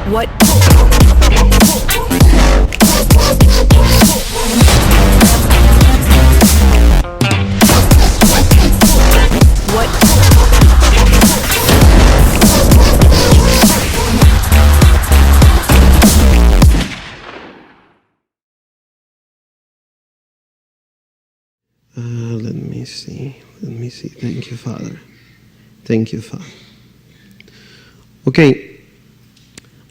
What? Let me see. Thank you, Father. Thank you, Father. Okay,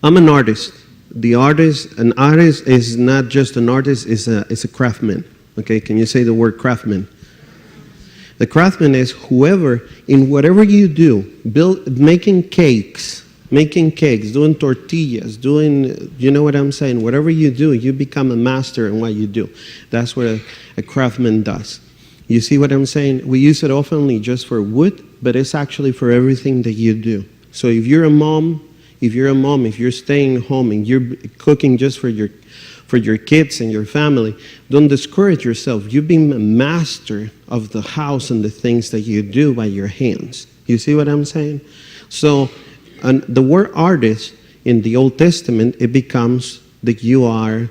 I'm an artist. An artist is not just an artist, it's a craftsman. Okay, can you say the word craftsman? The craftsman is whoever, in whatever you do, making cakes, doing tortillas, you know what I'm saying? Whatever you do, you become a master in what you do. That's what a craftsman does. You see what I'm saying? We use it oftenly just for wood, but it's actually for everything that you do. So if you're a mom, if you're staying home and you're cooking just for your kids and your family, don't discourage yourself. You've been a master of the house and the things that you do by your hands. You see what I'm saying? So the word artist in the Old Testament, it becomes that you are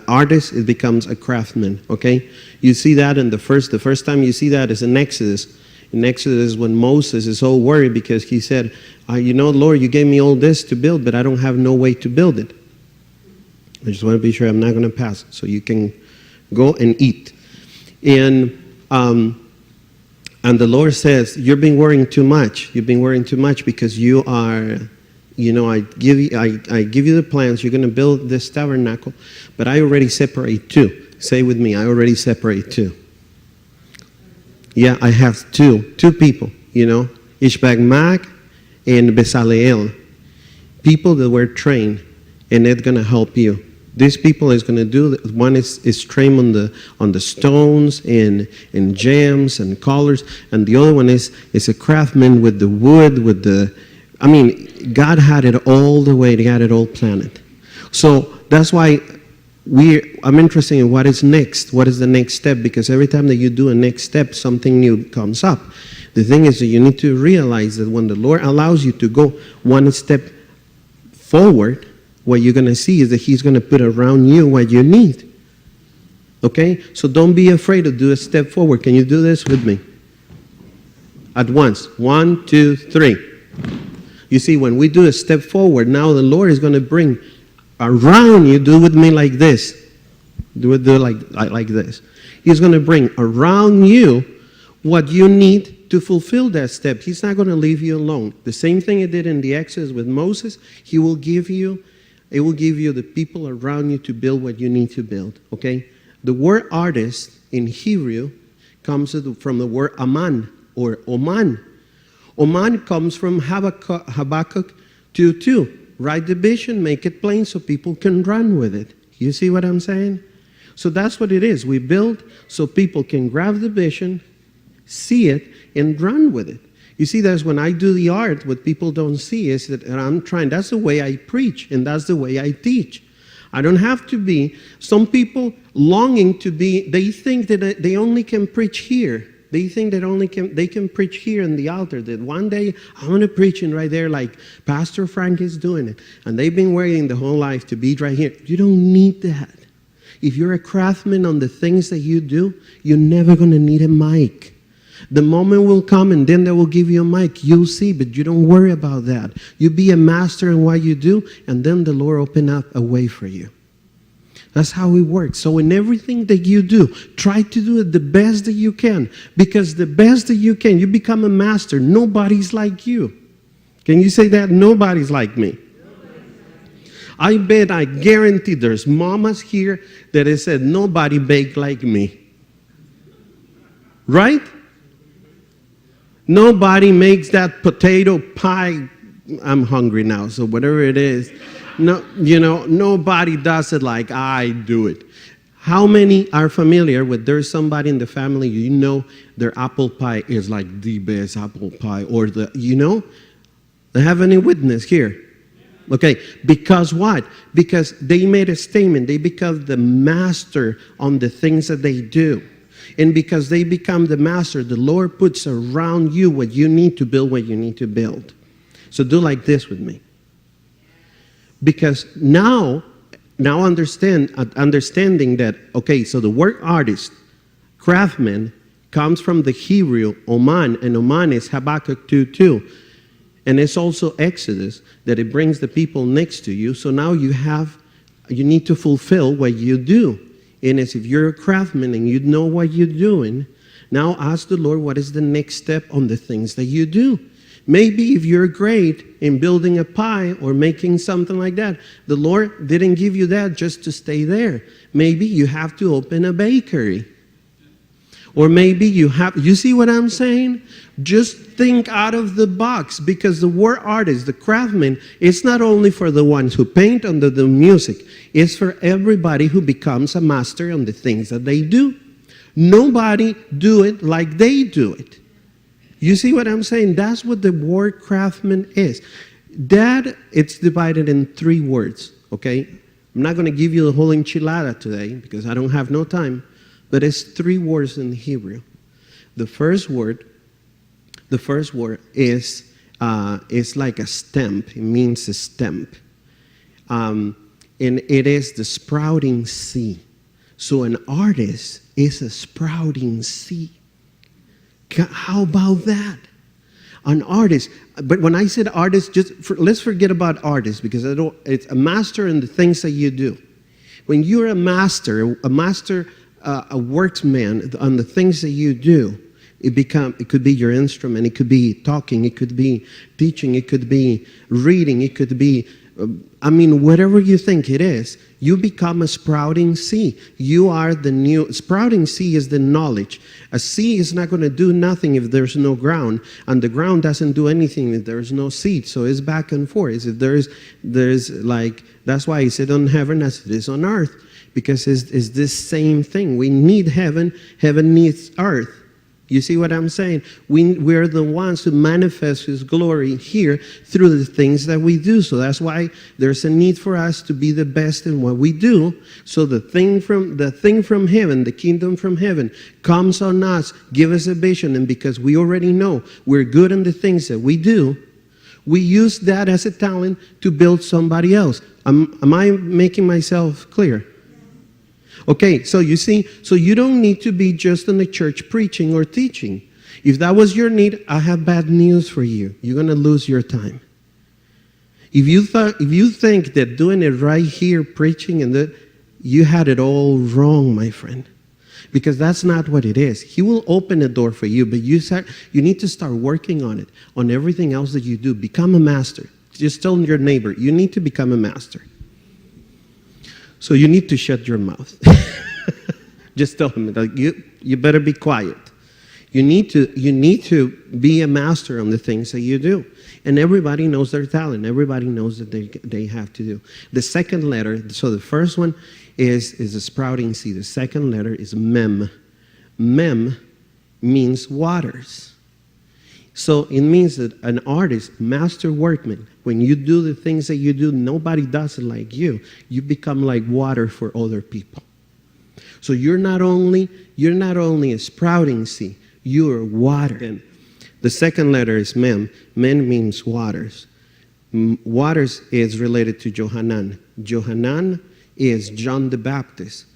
artist, it becomes a craftsman, okay? You see that in the first time you see that is in Exodus. In Exodus, when Moses is all worried because he said, you know, Lord, you gave me all this to build, but I don't have no way to build it. I just want to be sure I'm not going to pass it, so you can go and eat. And the Lord says, you've been worrying too much. You've been worrying too much because you are, you know, I give you the plans. You're going to build this tabernacle, but I already separate two. Say with me, I already separate two. Yeah, I have two people, you know, Ishbak Mag and Bezaleel. People that were trained, and it's going to help you. These people is going to do, one is trained on the stones and gems and colors, and the other one is a craftsman with the wood, I mean, God had it all the way, God had it all planned. So that's why I'm interested in what is next. What is the next step? Because every time that you do a next step, something new comes up. The thing is that you need to realize that when the Lord allows you to go one step forward, what you're going to see is that He's going to put around you what you need. Okay? So don't be afraid to do a step forward. Can you do this with me? At once. 1, 2, 3. You see, when we do a step forward, now the Lord is going to bring around you. Do with me like this. Do it like this. He's going to bring around you what you need to fulfill that step. He's not going to leave you alone. The same thing He did in the Exodus with Moses. It will give you the people around you to build what you need to build. Okay? The word artist in Hebrew comes from the word aman or oman. Oman comes from Habakkuk 2:2. Write the vision, make it plain so people can run with it. You see what I'm saying? So that's what it is. We build so people can grab the vision, see it, and run with it. You see, that's when I do the art, what people don't see is that that's the way I preach, and that's the way I teach. I don't have to be, some people longing to be, they think that they only can preach here. They think that they can preach here in the altar, that one day I'm going to preach in right there like Pastor Frank is doing it. And they've been waiting the whole life to be right here. You don't need that. If you're a craftsman on the things that you do, you're never going to need a mic. The moment will come and then they will give you a mic. You'll see, but you don't worry about that. You be a master in what you do, and then the Lord open up a way for you. That's how it works. So in everything that you do, try to do it the best that you can. Because the best that you can, you become a master. Nobody's like you. Can you say that? Nobody's like me. I guarantee there's mamas here that have said, nobody baked like me. Right? Nobody makes that potato pie. I'm hungry now, so whatever it is. No, nobody does it like I do it. How many are familiar with there's somebody in the family, their apple pie is like the best apple pie, or they have any witness here? Okay, because what? Because they made a statement. They become the master on the things that they do. And because they become the master, the Lord puts around you what you need to build what you need to build. So do like this with me. Because now understanding that, okay, so the word artist, craftsman, comes from the Hebrew, Oman, and Oman is Habakkuk 2:2. And it's also Exodus, that it brings the people next to you. So now you need to fulfill what you do. And as if you're a craftsman and you know what you're doing, now ask the Lord, what is the next step on the things that you do? Maybe if you're great in building a pie or making something like that, the Lord didn't give you that just to stay there. Maybe you have to open a bakery. Or maybe you see what I'm saying? Just think out of the box, because the word artist, the craftsman, it's not only for the ones who paint under the music. It's for everybody who becomes a master on the things that they do. Nobody do it like they do it. You see what I'm saying? That's what the word craftsman is. That, it's divided in 3 words, okay? I'm not going to give you the whole enchilada today because I don't have no time. But it's 3 words in Hebrew. The first word is like a stamp. It means a stamp. And it is the sprouting sea. So an artist is a sprouting sea. How about that? An artist. But when I said artist, let's forget about artist, because it's a master in the things that you do. When you're a master, a workman on the things that you do, it could be your instrument, it could be talking, it could be teaching, it could be reading, it could be, whatever you think it is, you become a sprouting sea. You are the new, sprouting sea is the knowledge. A sea is not going to do nothing if there's no ground, and the ground doesn't do anything if there's no seed. So it's back and forth. There's like, that's why he said on heaven as it is on earth. Because it's this same thing. We need heaven. Heaven needs earth. You see what I'm saying? We're the ones who manifest His glory here through the things that we do. So that's why there's a need for us to be the best in what we do. So the thing from heaven, the kingdom from heaven, comes on us, give us a vision. And because we already know we're good in the things that we do, we use that as a talent to build somebody else. Am I making myself clear? Okay, so you see, so you don't need to be just in the church preaching or teaching. If that was your need, I have bad news for you. You're going to lose your time. If you think that doing it right here, preaching, you had it all wrong, my friend. Because that's not what it is. He will open a door for you, but you need to start working on it, on everything else that you do. Become a master. Just tell your neighbor, you need to become a master. So you need to shut your mouth. Just tell him, like, you better be quiet. You need to be a master on the things that you do. And everybody knows their talent. Everybody knows that they have to do. The second letter, so the first one is a sprouting seed. The second letter is mem. Mem means waters. So it means that an artist, master workman, when you do the things that you do, nobody does it like you. You become like water for other people. So you're not only a sprouting seed, you're water. And the second letter is mem. Mem means waters. Waters is related to Johanan. Johanan is John the Baptist.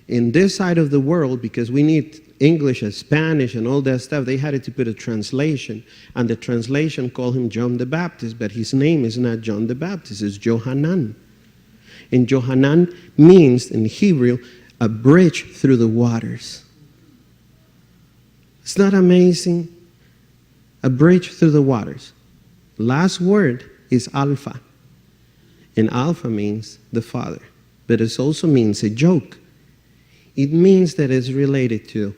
In this side of the world, because we need English and Spanish and all that stuff, they had to put a translation. And the translation called him John the Baptist, but his name is not John the Baptist, it's Johanan. And Johanan means, in Hebrew, a bridge through the waters. It's not amazing? A bridge through the waters. Last word is Alpha. And Alpha means the Father. But it also means a joke. It means that it's related to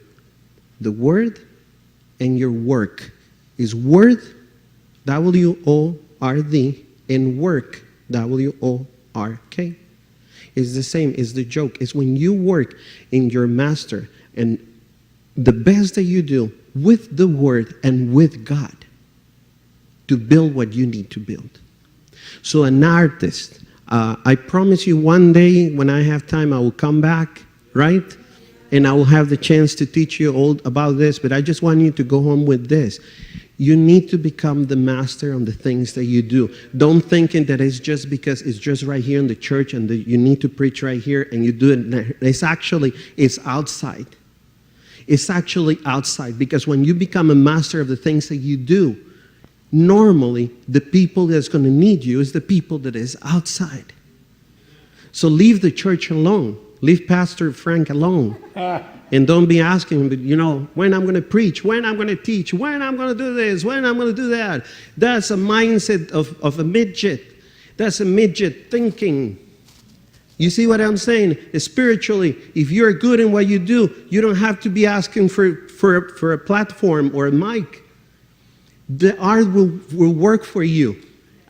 the Word and your work. Is Word, W-O-R-D, and work, W-O-R-K. It's the same, it's the joke. It's when you work in your master and the best that you do with the Word and with God to build what you need to build. So an artist, I promise you one day when I have time I will come back, right? And I will have the chance to teach you all about this, but I just want you to go home with this. You need to become the master on the things that you do. Don't thinking that it's just because it's just right here in the church and you need to preach right here and you do it. It's outside. It's actually outside, because when you become a master of the things that you do, normally the people that's going to need you is the people that is outside. So leave the church alone. Leave Pastor Frank alone. And don't be asking him, when I'm going to preach, when I'm going to teach, when I'm going to do this, when I'm going to do that. That's a mindset of a midget. That's a midget thinking. You see what I'm saying? Spiritually, if you're good in what you do, you don't have to be asking for a platform or a mic. The art will work for you.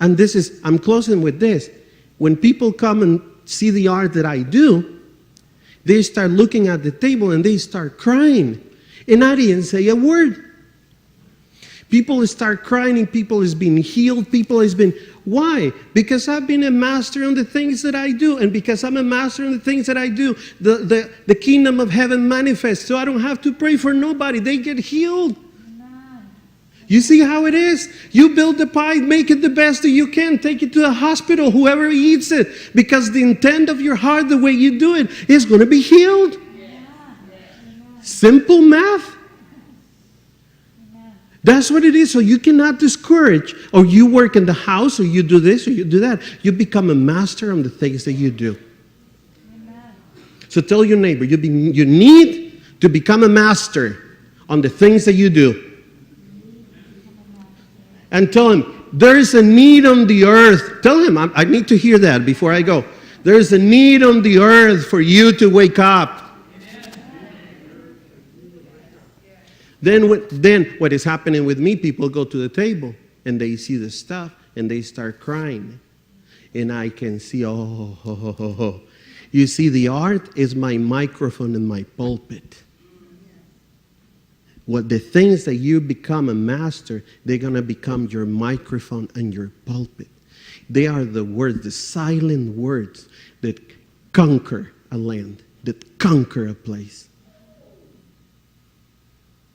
And I'm closing with this. When people come and see the art that I do, they start looking at the table and they start crying. And I didn't say a word. People start crying and people is being healed. Why? Because I've been a master on the things that I do. And because I'm a master on the things that I do, the kingdom of heaven manifests. So I don't have to pray for nobody. They get healed. You see how it is? You build the pie, make it the best that you can, take it to the hospital, whoever eats it, because the intent of your heart, the way you do it, is going to be healed. Simple math. That's what it is. So you cannot discourage, or you work in the house, or you do this, or you do that. You become a master on the things that you do. So tell your neighbor, you need to become a master on the things that you do. And tell him, there is a need on the earth. Tell him, I need to hear that before I go. There is a need on the earth for you to wake up. Then what is happening with me, people go to the table and they see the stuff and they start crying. And I can see, You see, the art is my microphone and my pulpit. What the things that you become a master, they're going to become your microphone and your pulpit. They are the words, the silent words that conquer a land, that conquer a place.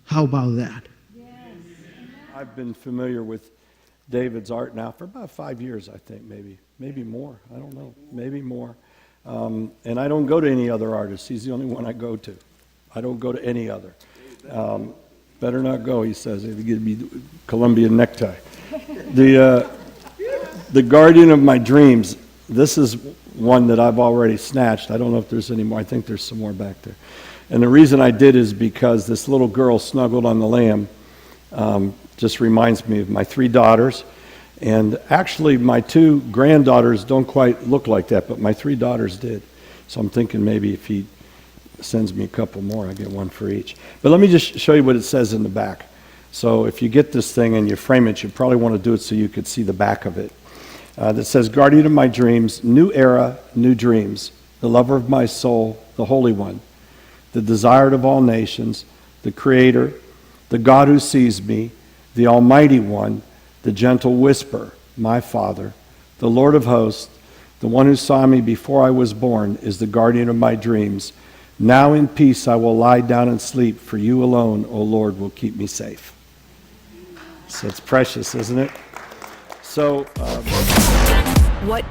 How about that? Yes. I've been familiar with David's art now for about 5 years, I think, maybe more. I don't know, maybe more. And I don't go to any other artist. He's the only one I go to. I don't go to any other. Better not go, he says, if you give me the Colombian necktie. The Guardian of My Dreams, this is one that I've already snatched. I don't know if there's any more. I think there's some more back there. And the reason I did is because this little girl snuggled on the lamb just reminds me of my 3 daughters. And actually, my 2 granddaughters don't quite look like that, but my 3 daughters did. So I'm thinking maybe if he sends me a couple more, I get one for each. But let me just show you what it says in the back. So if you get this thing and you frame it, you probably want to do it so you could see the back of it. That says, Guardian of my dreams, new era, new dreams, the lover of my soul, the Holy One, the desired of all nations, the Creator, the God who sees me, the Almighty One, the gentle whisper, my Father, the Lord of hosts, the one who saw me before I was born, is the guardian of my dreams. Now in peace I will lie down and sleep, for you alone, O Lord, will keep me safe. So it's precious, isn't it? So, what?